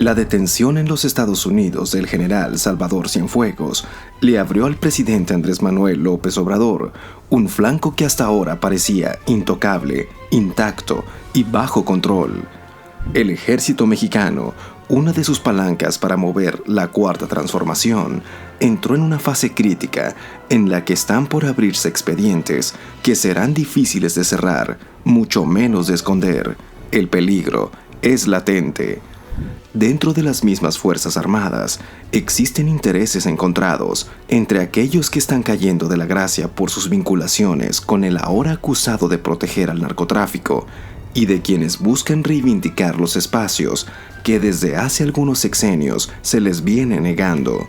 La detención en los Estados Unidos del general Salvador Cienfuegos le abrió al presidente Andrés Manuel López Obrador un flanco que hasta ahora parecía intocable, intacto y bajo control. El ejército mexicano, una de sus palancas para mover la Cuarta Transformación, entró en una fase crítica en la que están por abrirse expedientes que serán difíciles de cerrar, mucho menos de esconder. El peligro es latente. Dentro de las mismas Fuerzas Armadas existen intereses encontrados entre aquellos que están cayendo de la gracia por sus vinculaciones con el ahora acusado de proteger al narcotráfico y de quienes buscan reivindicar los espacios que desde hace algunos sexenios se les viene negando.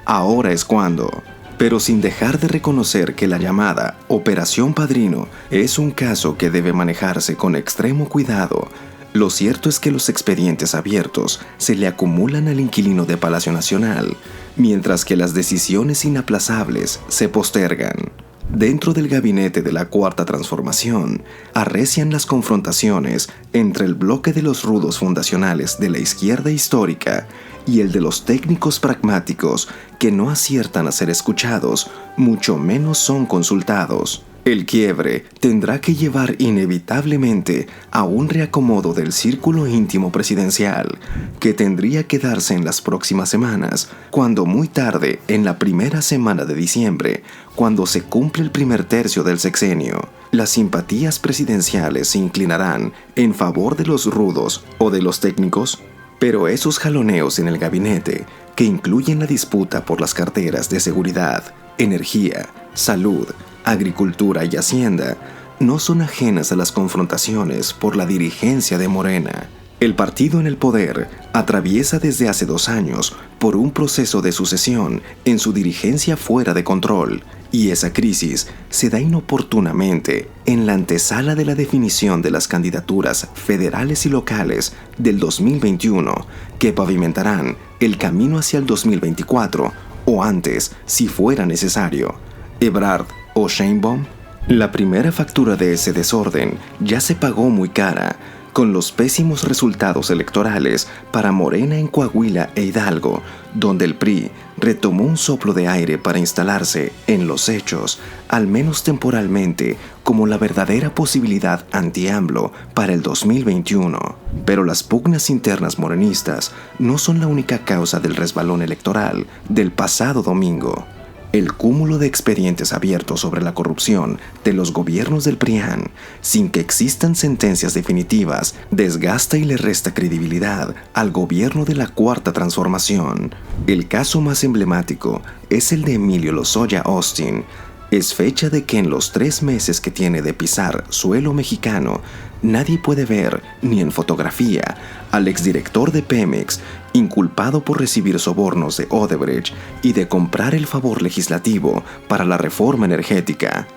Ahora es cuando, pero sin dejar de reconocer que la llamada Operación Padrino es un caso que debe manejarse con extremo cuidado. Lo cierto es que los expedientes abiertos se le acumulan al inquilino de Palacio Nacional, mientras que las decisiones inaplazables se postergan. Dentro del gabinete de la Cuarta Transformación, arrecian las confrontaciones entre el bloque de los rudos fundacionales de la izquierda histórica y el de los técnicos pragmáticos que no aciertan a ser escuchados, mucho menos son consultados. El quiebre tendrá que llevar inevitablemente a un reacomodo del círculo íntimo presidencial, que tendría que darse en las próximas semanas, cuando muy tarde, en la primera semana de diciembre, cuando se cumple el primer tercio del sexenio, las simpatías presidenciales se inclinarán en favor de los rudos o de los técnicos. Pero esos jaloneos en el gabinete, que incluyen la disputa por las carteras de seguridad, energía, salud, agricultura y hacienda, no son ajenas a las confrontaciones por la dirigencia de Morena. El partido en el poder atraviesa desde hace 2 años por un proceso de sucesión en su dirigencia fuera de control, y esa crisis se da inoportunamente en la antesala de la definición de las candidaturas federales y locales del 2021, que pavimentarán el camino hacia el 2024, o antes, si fuera necesario. Ebrard o Sheinbaum. La primera factura de ese desorden ya se pagó muy cara, con los pésimos resultados electorales para Morena en Coahuila e Hidalgo, donde el PRI retomó un soplo de aire para instalarse en los hechos, al menos temporalmente, como la verdadera posibilidad anti-AMLO para el 2021. Pero las pugnas internas morenistas no son la única causa del resbalón electoral del pasado domingo. El cúmulo de expedientes abiertos sobre la corrupción de los gobiernos del PRIAN, sin que existan sentencias definitivas, desgasta y le resta credibilidad al gobierno de la Cuarta Transformación. El caso más emblemático es el de Emilio Lozoya Austin. Es fecha de que en los 3 meses que tiene de pisar suelo mexicano, nadie puede ver, ni en fotografía, al exdirector de Pemex, inculpado por recibir sobornos de Odebrecht y de comprar el favor legislativo para la reforma energética.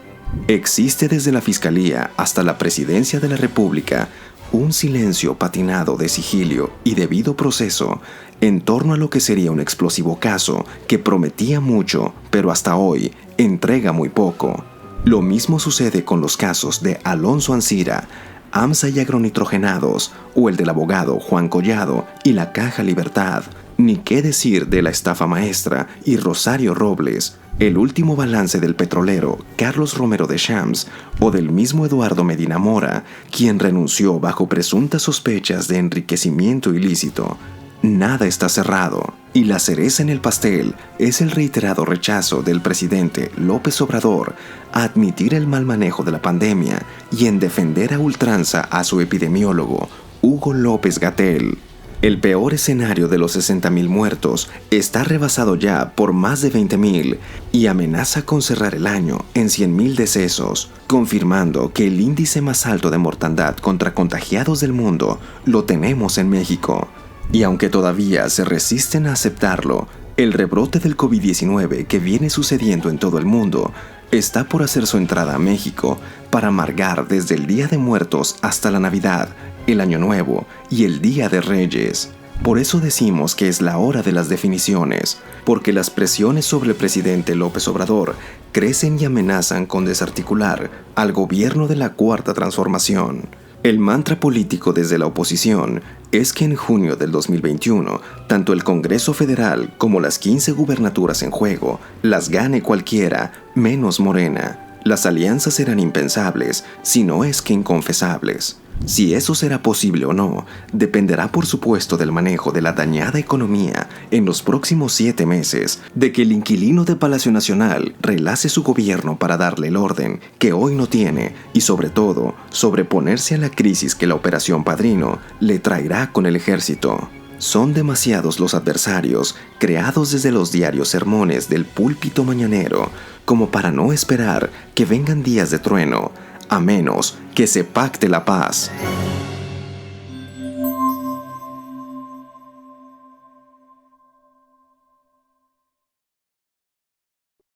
Existe desde la Fiscalía hasta la Presidencia de la República un silencio patinado de sigilio y debido proceso en torno a lo que sería un explosivo caso que prometía mucho, pero hasta hoy entrega muy poco. Lo mismo sucede con los casos de Alonso Ancira, AMSA y agronitrogenados, o el del abogado Juan Collado y la Caja Libertad. Ni qué decir de la estafa maestra y Rosario Robles, el último balance del petrolero Carlos Romero de Champs o del mismo Eduardo Medina Mora, quien renunció bajo presuntas sospechas de enriquecimiento ilícito. Nada está cerrado, y la cereza en el pastel es el reiterado rechazo del presidente López Obrador a admitir el mal manejo de la pandemia y en defender a ultranza a su epidemiólogo, Hugo López-Gatell. El peor escenario de los 60,000 muertos está rebasado ya por más de 20,000 y amenaza con cerrar el año en 100,000 decesos, confirmando que el índice más alto de mortandad contra contagiados del mundo lo tenemos en México. Y aunque todavía se resisten a aceptarlo, el rebrote del COVID-19 que viene sucediendo en todo el mundo está por hacer su entrada a México para amargar desde el Día de Muertos hasta la Navidad, el Año Nuevo y el Día de Reyes. Por eso decimos que es la hora de las definiciones, porque las presiones sobre el presidente López Obrador crecen y amenazan con desarticular al gobierno de la Cuarta Transformación. El mantra político desde la oposición es que en junio del 2021, tanto el Congreso Federal como las 15 gubernaturas en juego las gane cualquiera, menos Morena. Las alianzas serán impensables, si no es que inconfesables. Si eso será posible o no, dependerá por supuesto del manejo de la dañada economía en los próximos 7 meses, de que el inquilino de Palacio Nacional relace su gobierno para darle el orden que hoy no tiene y sobre todo, sobreponerse a la crisis que la Operación Padrino le traerá con el ejército. Son demasiados los adversarios creados desde los diarios sermones del púlpito mañanero como para no esperar que vengan días de trueno, a menos que se pacte la paz.